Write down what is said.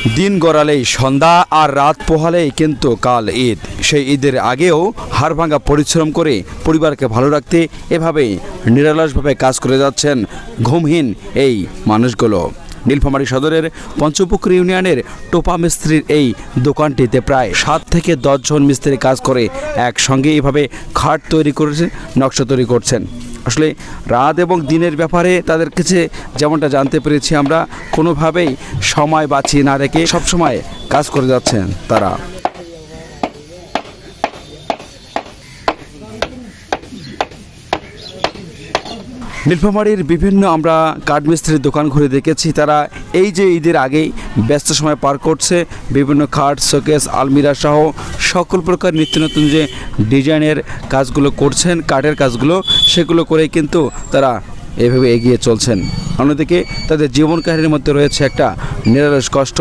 দিন গড়ালেই সন্ধ্যা আর রাত পোহালেই কিন্তু কাল ঈদ। সেই ঈদের আগেও হাড়ভাঙা পরিশ্রম করে পরিবারকে ভালো রাখতে এভাবেই নিরলসভাবে কাজ করে যাচ্ছেন ঘুমহীন এই মানুষগুলো। নীলফামারী সদরের পঞ্চপুকুর ইউনিয়নের টোপা মিস্ত্রির এই দোকানটিতে প্রায় 7 থেকে 10 জন মিস্ত্রি কাজ করে একসঙ্গে এভাবে খাট তৈরি করেছে, নকশা তৈরি করছেন। আসলে রাত এবং দিনের ব্যাপারে তাদের কাছে যেমনটা জানতে পেরেছি আমরা, কোনোভাবেই সময় বাঁচিয়ে না রেখে সবসময় কাজ করে যাচ্ছেন তারা। নীলফামারীর বিভিন্ন আমরা কাঠমিস্ত্রির দোকান ঘুরে দেখেছি, তারা এই যে ঈদের আগেই ব্যস্ত সময় পার করছে, বিভিন্ন খাট, শোকেস, আলমিরা সহ সকল প্রকার নিত্য নতুন যে ডিজাইনের কাজগুলো করছেন, কাঠের কাজগুলো, সেগুলো করেই কিন্তু তারা এভাবে এগিয়ে চলছেন। অন্যদিকে তাদের জীবন কাহিনীর মধ্যে রয়েছে একটা নিরলস কষ্ট।